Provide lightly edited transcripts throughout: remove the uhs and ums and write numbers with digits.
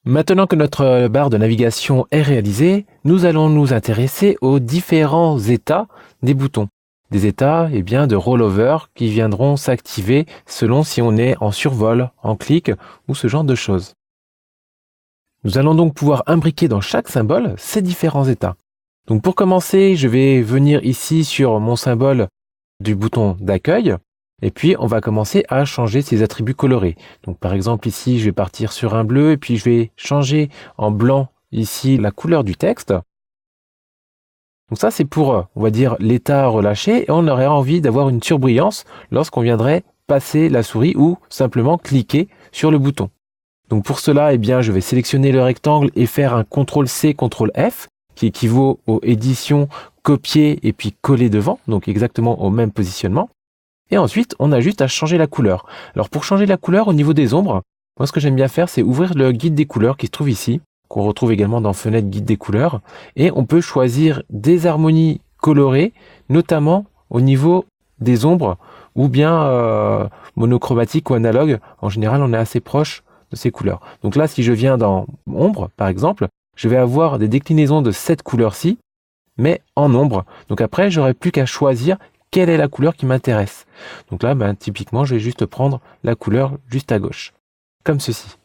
Maintenant que notre barre de navigation est réalisée, nous allons nous intéresser aux différents états des boutons. Des états de rollover qui viendront s'activer selon si on est en survol, en clic ou ce genre de choses. Nous allons donc pouvoir imbriquer dans chaque symbole ces différents états. Donc pour commencer, je vais venir ici sur mon symbole du bouton d'accueil et puis on va commencer à changer ses attributs colorés. Donc par exemple ici, je vais partir sur un bleu et puis je vais changer en blanc ici la couleur du texte. Donc ça c'est pour, on va dire, l'état relâché et on aurait envie d'avoir une surbrillance lorsqu'on viendrait passer la souris ou simplement cliquer sur le bouton. Donc pour cela, je vais sélectionner le rectangle et faire un CTRL-C, CTRL-F qui équivaut aux éditions copier et puis coller devant, donc exactement au même positionnement. Et ensuite, on a juste à changer la couleur. Alors pour changer la couleur au niveau des ombres, moi ce que j'aime bien faire, c'est ouvrir le guide des couleurs qui se trouve ici, qu'on retrouve également dans Fenêtre guide des couleurs, et on peut choisir des harmonies colorées, notamment au niveau des ombres, ou bien monochromatiques ou analogues. En général, on est assez proche de ces couleurs. Donc là, si je viens dans ombre, par exemple, je vais avoir des déclinaisons de cette couleur-ci, mais en ombre. Donc après, j'aurai plus qu'à choisir quelle est la couleur qui m'intéresse. Donc là, typiquement, je vais juste prendre la couleur juste à gauche, comme ceci.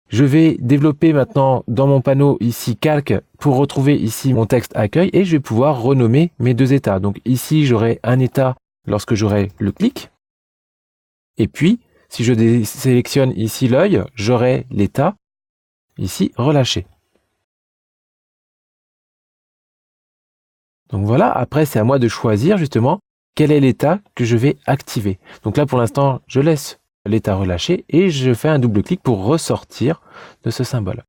Je vais développer maintenant dans mon panneau ici calque pour retrouver ici mon texte accueil et je vais pouvoir renommer mes deux états. Donc ici, j'aurai un état lorsque j'aurai le clic. Et puis, si je sélectionne ici l'œil, j'aurai l'état ici relâché. Donc voilà, après c'est à moi de choisir justement quel est l'état que je vais activer. Donc là pour l'instant, je laisse l'état relâché et je fais un double clic pour ressortir de ce symbole.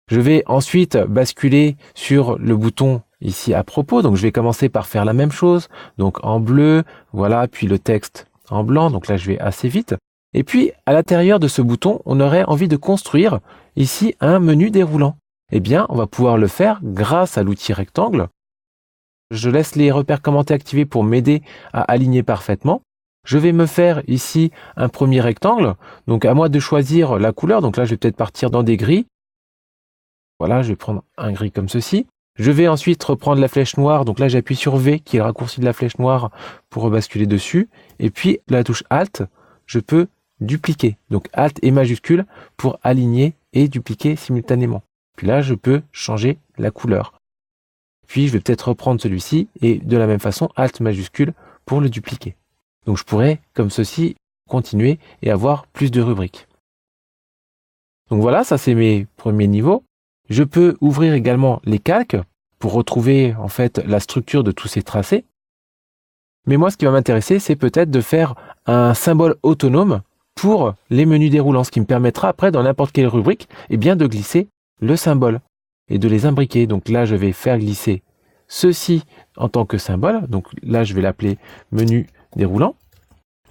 Je vais ensuite basculer sur le bouton ici à propos. Donc je vais commencer par faire la même chose. Donc en bleu, voilà, puis le texte en blanc. Donc là je vais assez vite. Et puis à l'intérieur de ce bouton, on aurait envie de construire ici un menu déroulant. Eh bien, on va pouvoir le faire grâce à l'outil rectangle. Je laisse les repères commentés activés pour m'aider à aligner parfaitement. Je vais me faire ici un premier rectangle. Donc à moi de choisir la couleur. Donc là, je vais peut-être partir dans des gris. Voilà, je vais prendre un gris comme ceci. Je vais ensuite reprendre la flèche noire. Donc là, j'appuie sur V, qui est le raccourci de la flèche noire, pour rebasculer dessus. Et puis, la touche Alt, je peux dupliquer. Donc Alt et majuscule pour aligner et dupliquer simultanément. Puis là, je peux changer la couleur. Puis je vais peut-être reprendre celui-ci et de la même façon, Alt majuscule pour le dupliquer. Donc je pourrais, comme ceci, continuer et avoir plus de rubriques. Donc voilà, ça c'est mes premiers niveaux. Je peux ouvrir également les calques pour retrouver en fait la structure de tous ces tracés. Mais moi, ce qui va m'intéresser, c'est peut-être de faire un symbole autonome pour les menus déroulants, ce qui me permettra après, dans n'importe quelle rubrique, de glisser le symbole et de les imbriquer. Donc là, je vais faire glisser ceci en tant que symbole. Donc là, je vais l'appeler menu déroulant.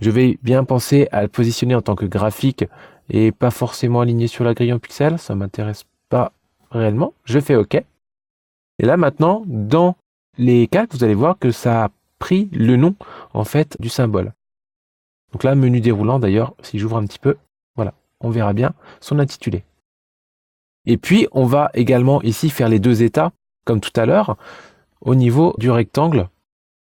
Je vais bien penser à le positionner en tant que graphique et pas forcément aligné sur la grille en pixels. Ça ne m'intéresse pas réellement. Je fais OK. Et là, maintenant, dans les calques, vous allez voir que ça a pris le nom, en fait, du symbole. Donc là, menu déroulant, d'ailleurs, si j'ouvre un petit peu, voilà, on verra bien son intitulé. Et puis, on va également ici faire les deux états, comme tout à l'heure, au niveau du rectangle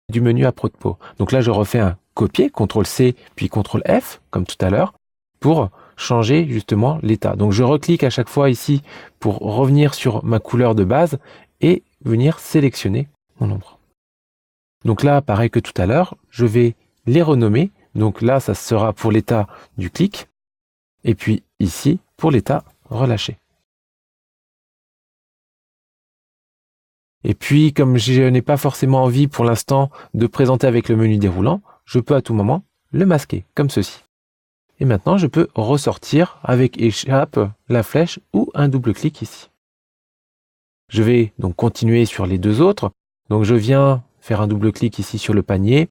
du menu à propos. Donc là, je refais un copier, CTRL-C, puis CTRL-F, comme tout à l'heure, pour changer justement l'état. Donc je reclique à chaque fois ici pour revenir sur ma couleur de base et venir sélectionner mon ombre. Donc là, pareil que tout à l'heure, je vais les renommer. Donc là, ça sera pour l'état du clic, et puis ici, pour l'état relâché. Et puis, comme je n'ai pas forcément envie pour l'instant de présenter avec le menu déroulant, je peux à tout moment le masquer, comme ceci. Et maintenant, je peux ressortir avec échappe, la flèche ou un double clic ici. Je vais donc continuer sur les deux autres. Donc je viens faire un double clic ici sur le panier.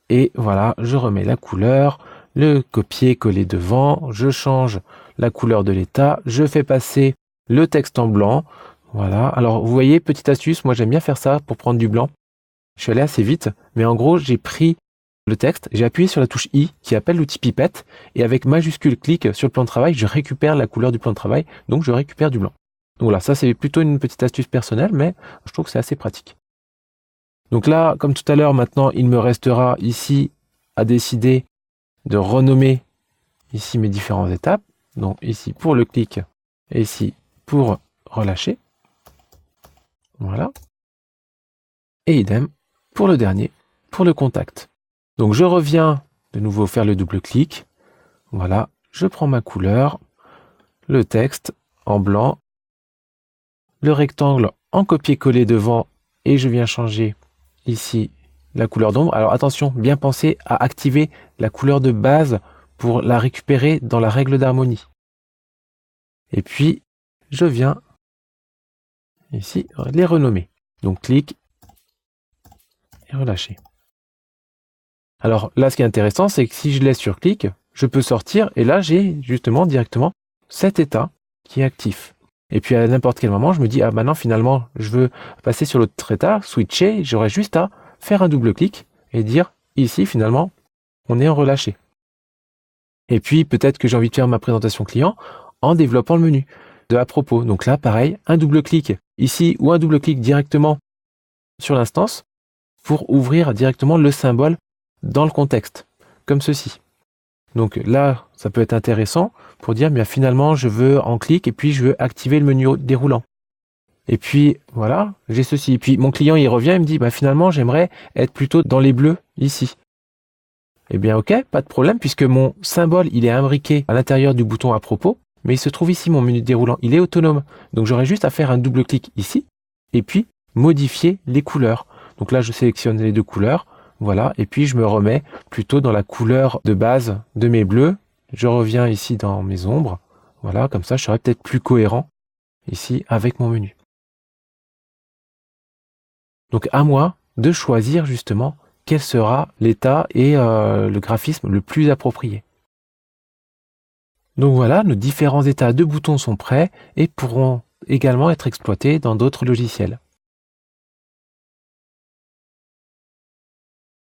Et voilà, je remets la couleur, le copier-coller devant, je change la couleur de l'état, je fais passer le texte en blanc. Voilà, alors vous voyez, petite astuce, moi j'aime bien faire ça pour prendre du blanc. Je suis allé assez vite, mais en gros j'ai pris le texte, j'ai appuyé sur la touche I qui appelle l'outil pipette et avec majuscule clic sur le plan de travail, je récupère la couleur du plan de travail, donc je récupère du blanc. Donc voilà, ça c'est plutôt une petite astuce personnelle, mais je trouve que c'est assez pratique. Donc là, comme tout à l'heure, maintenant, il me restera ici à décider de renommer ici mes différentes étapes. Donc ici pour le clic et ici pour relâcher. Voilà. Et idem pour le dernier, pour le contact. Donc je reviens de nouveau faire le double clic. Voilà, je prends ma couleur, le texte en blanc, le rectangle en copier-coller devant et je viens changer ici la couleur d'ombre. Alors attention, bien penser à activer la couleur de base pour la récupérer dans la règle d'harmonie. Et puis, je viens ici les renommer. Donc clic et relâcher. Alors là, ce qui est intéressant, c'est que si je laisse sur clic, je peux sortir et là, j'ai justement directement cet état qui est actif. Et puis à n'importe quel moment, je me dis, ah maintenant finalement, je veux passer sur l'autre état, switcher, j'aurais juste à faire un double clic et dire, ici finalement, on est en relâché. Et puis peut-être que j'ai envie de faire ma présentation client en développant le menu de à propos. Donc là, pareil, un double clic ici ou un double clic directement sur l'instance pour ouvrir directement le symbole dans le contexte, comme ceci. Donc là, ça peut être intéressant pour dire, bien finalement, je veux en clic et puis je veux activer le menu déroulant. Et puis voilà, j'ai ceci. Et puis mon client, il revient, il me dit, bah, finalement, j'aimerais être plutôt dans les bleus ici. Eh bien ok, pas de problème, puisque mon symbole, il est imbriqué à l'intérieur du bouton à propos, mais il se trouve ici, mon menu déroulant, il est autonome. Donc j'aurai juste à faire un double clic ici, et puis modifier les couleurs. Donc là, je sélectionne les deux couleurs, voilà, et puis je me remets plutôt dans la couleur de base de mes bleus. Je reviens ici dans mes ombres, voilà, comme ça je serai peut-être plus cohérent ici avec mon menu. Donc à moi de choisir justement quel sera l'état et le graphisme le plus approprié. Donc voilà, nos différents états de boutons sont prêts et pourront également être exploités dans d'autres logiciels.